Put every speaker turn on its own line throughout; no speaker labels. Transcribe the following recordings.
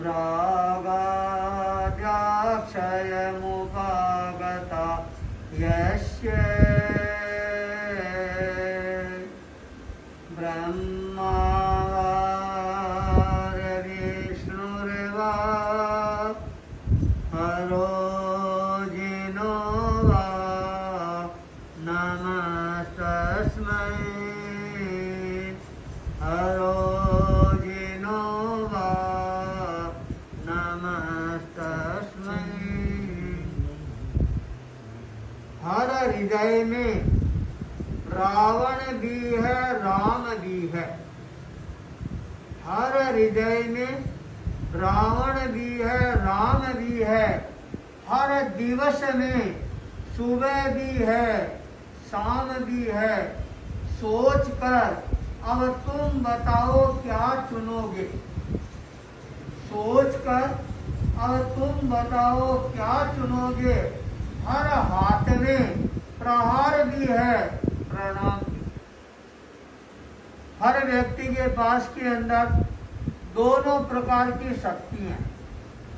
रागाद्याक्षयमुपागता यस्य ब्रह्मा विष्णुर्वा हरो जिनो वा नमस्तस्मै हरो जिनो वा नमस्तस्मै। हर हृदय में रावण भी है, राम भी है। हर हृदय में रावण भी है, राम भी है। हर दिवस में सुबह भी है, शाम भी है। सोच कर अब तुम बताओ क्या चुनोगे। सोच कर अब तुम बताओ क्या चुनोगे। हर हाथ में प्रहार भी है, प्रणाम भी। हर व्यक्ति के पास के अंदर दोनों प्रकार की शक्ति है।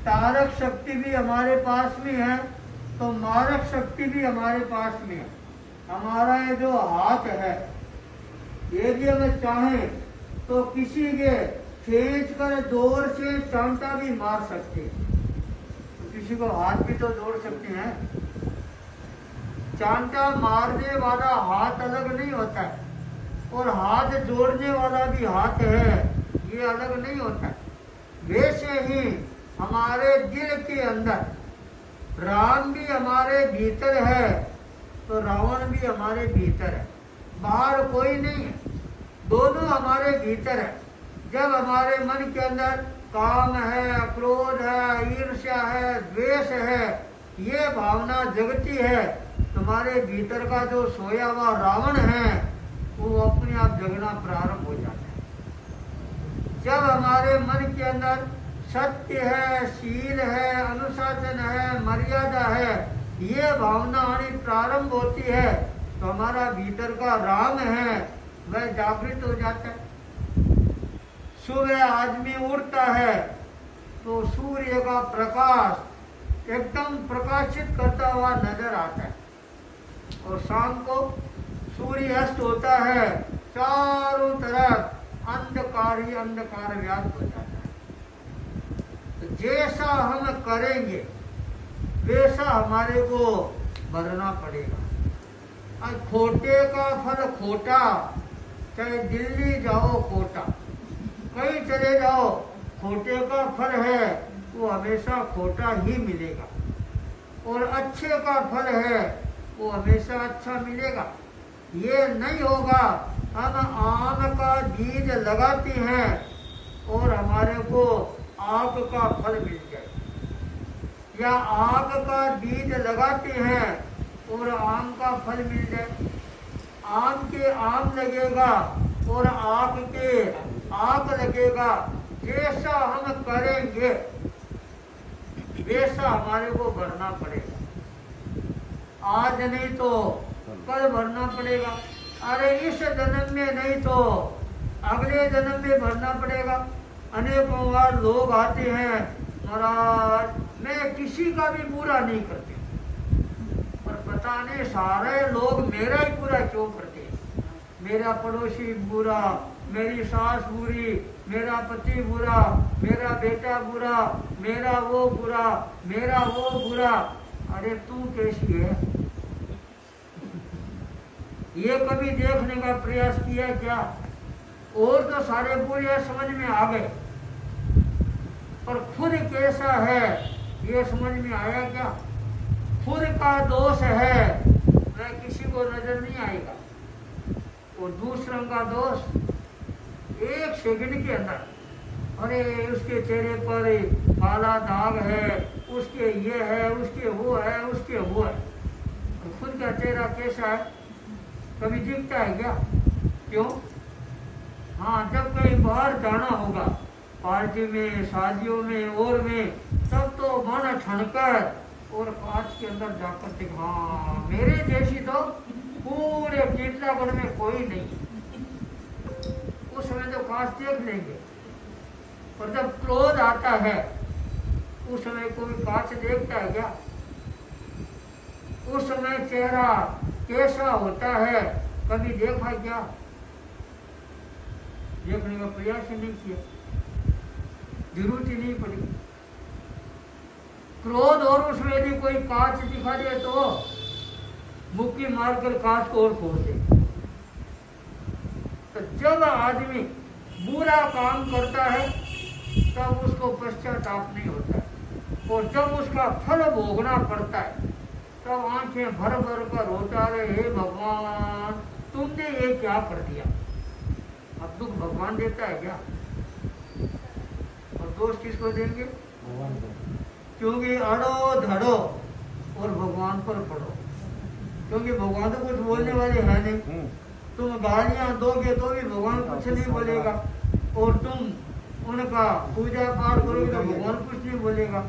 तारक शक्ति भी हमारे पास में है तो मारक शक्ति भी हमारे पास में है। हमारा ये जो हाथ है, यदि हम चाहें तो किसी के खींच कर जोर से चांटा भी मार सकते हैं। तो किसी को हाथ भी तो जोड़ सकते हैं। चांटा मारने वाला हाथ अलग नहीं होता है और हाथ जोड़ने वाला भी हाथ है, ये अलग नहीं होता है। वैसे ही हमारे दिल के अंदर राम भी हमारे भीतर है तो रावण भी हमारे भीतर है, बाहर कोई नहीं है, दोनों हमारे भीतर है। जब हमारे मन के अंदर काम है, क्रोध है, ईर्ष्या है, द्वेष है, ये भावना जगती है, तुम्हारे भीतर का जो सोया हुआ रावण है वो अपने आप जगना प्रारंभ हो जाता है। जब हमारे मन के अंदर सत्य है, शील है, अनुशासन है, मर्यादा है, ये भावना आनी प्रारंभ होती है तो हमारा भीतर का राम है वह जागृत हो जाता है। सुबह आदमी उठता है तो सूर्य का प्रकाश एकदम प्रकाशित करता हुआ नजर आता है और शाम को सूर्य अस्त होता है, चारों तरफ अंधकार ही अंधकार व्याप्त हो जाता है। तो जैसा हम करेंगे वैसा हमारे को भरना पड़ेगा। और खोटे का फल खोटा, चाहे दिल्ली जाओ कोटा, कहीं चले जाओ, खोटे का फल है वो हमेशा खोटा ही मिलेगा और अच्छे का फल है वो हमेशा अच्छा मिलेगा। ये नहीं होगा हम आम का बीज लगाते हैं और हमारे को आग का फल मिल जाए, या आग का बीज लगाते हैं और आम का फल मिल जाए। आम के आम लगेगा और आग के आग लगेगा। जैसा हम करेंगे वैसा हमारे को भरना पड़ेगा। आज नहीं तो कल भरना पड़ेगा, अरे इस जन्म में नहीं तो अगले जन्म में भरना पड़ेगा। अनेकों बार लोग आते हैं, महाराज मैं किसी का भी बुरा नहीं करती, पर पता नहीं सारे लोग मेरा ही बुरा क्यों करते हैं। मेरा पड़ोसी बुरा, मेरी सास बुरी, मेरा पति बुरा, मेरा बेटा बुरा, मेरा वो बुरा, मेरा वो बुरा। अरे तू कैसी है, ये कभी देखने का प्रयास किया क्या? और तो सारे बुरे समझ में आ गए, पर खुद कैसा है ये समझ में आया क्या? खुद का दोष है वह किसी को नजर नहीं आएगा और दूसरों का दोष एक सेकंड के अंदर, अरे उसके चेहरे पर काला दाग है, उसके ये है, उसके वो है, उसके वो है। तो खुद का चेहरा कैसा है कभी दिखता है क्या? क्यों? हाँ, जब कहीं बाहर जाना होगा, पार्टी में, शादियों में और में, तब तो मन ठनकर और कांच के अंदर जाकर देख, हाँ मेरे जैसी तो पूरे कीर्तनागढ़ में कोई नहीं। उस समय तो कांच देख लेंगे, और जब क्रोध आता है उस समय कोई कांच देखता है क्या? उस समय चेहरा कैसा होता है कभी देखा क्या? देखने का प्रयास ही नहीं किया, जरूरत ही नहीं पड़ी। क्रोध और उसमें यदि कोई कांच दिखा दे तो मुक्की मारकर कांच को और फोड़ दे। तो जब आदमी बुरा काम करता है तब उसको पश्चाताप नहीं होता है, और जब उसका फल भोगना पड़ता है तब आंखें भर भर कर रोता रहे, हे भगवान तुमने ये क्या कर दिया। अब दुख भगवान देता है क्या? और दोष किसको देंगे? भगवान को। क्योंकि अड़ो धड़ो और भगवान पर पड़ो, क्योंकि भगवान तो कुछ बोलने वाले है नहीं। तुम गालियां दोगे तो भी भगवान कुछ नहीं बोलेगा, और तुम उनका पूजा पाठ करोगे तो भगवान कुछ नहीं बोलेगा।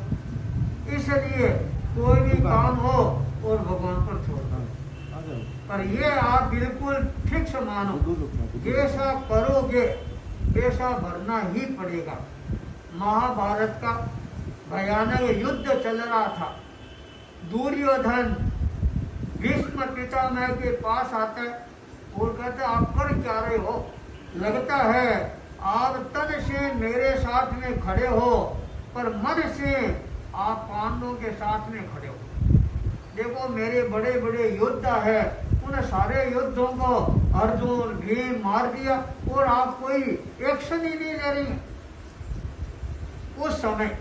इसलिए कोई भी काम हो और भगवान पर छोड़ना। पर ये आप बिल्कुल फिक्स मानो, जैसा करोगे वैसा भरना ही पड़ेगा। महाभारत का भयानक युद्ध चल रहा था। दुर्योधन भीष्म पितामह के पास आता है और कहते आप कर क्या रहे हो? लगता है आप तन से मेरे साथ में खड़े हो पर मन से आप पांडवों के साथ में खड़े हो। देखो मेरे बड़े बड़े योद्धा है, उन सारे युद्धों को अर्जुन भीम मार दिया और आप कोई एक्शन ही नहीं ले रही हैं। उस समय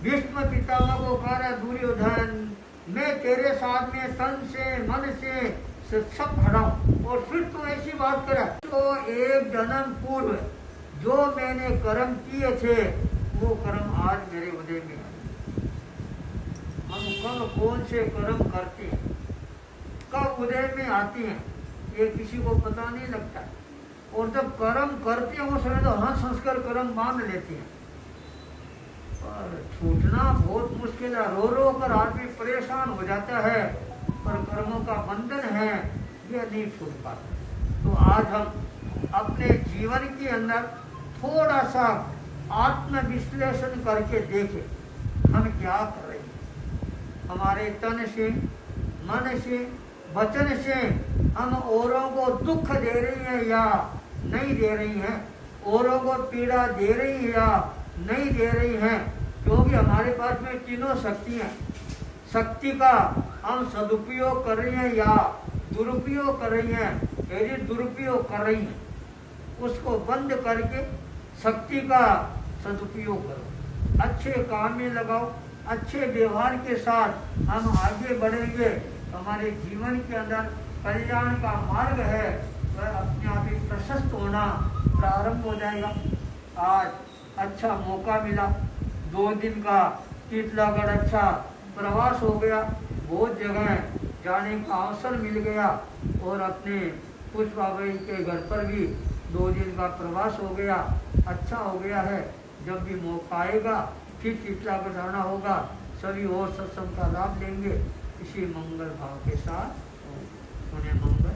भीष्म पितामह को कह रहा दुर्योधन मैं तेरे साथ में तन से मन से सब खड़ा हूं, और फिर तू ऐसी बात करे तो एक जन्म पूर्व जो मैंने कर्म किए थे वो कर्म आज मेरे उदय में आए। हम कब कौन से कर्म करते हैं, कब उदय में आती हैं, ये किसी को पता नहीं लगता। और जब कर्म करते हैं उस समय तो हंस हंसकर कर्म बांध लेते हैं, पर छूटना बहुत मुश्किल है। रो रो कर आदमी परेशान हो जाता है, पर कर्मों का बंधन है यह नहीं छूट पाता। तो आज हम अपने जीवन के अंदर थोड़ा सा आत्मविश्लेषण करके देखें हम क्या कर रहे हैं। हमारे तन से मन से वचन से हम औरों को दुख दे रही हैं या नहीं दे रही हैं, औरों को पीड़ा दे रही है या नहीं दे रही हैं, क्योंकि हमारे पास में तीनों शक्तियां, शक्ति का हम सदुपयोग कर रही हैं या दुरुपयोग कर रही हैं। यदि दुरुपयोग कर रही हैं उसको बंद करके शक्ति का सदुपयोग करो, अच्छे काम में लगाओ, अच्छे व्यवहार के साथ हम आगे बढ़ेंगे। हमारे जीवन के अंदर कल्याण का मार्ग है वह अपने आप ही प्रशस्त होना प्रारंभ हो जाएगा। आज अच्छा मौका मिला, 2 दिन का शीतलागढ़ अच्छा प्रवास हो गया, बहुत जगह जाने का अवसर मिल गया, और अपने पुष्पाबाई के घर पर भी 2 दिन का प्रवास हो गया, अच्छा हो गया है। जब भी मौका आएगा फिर शीतलागढ़ जाना होगा, सभी और सत्संग का लाभ लेंगे। इसी मंगल भाव के साथ उन्हें मंगल।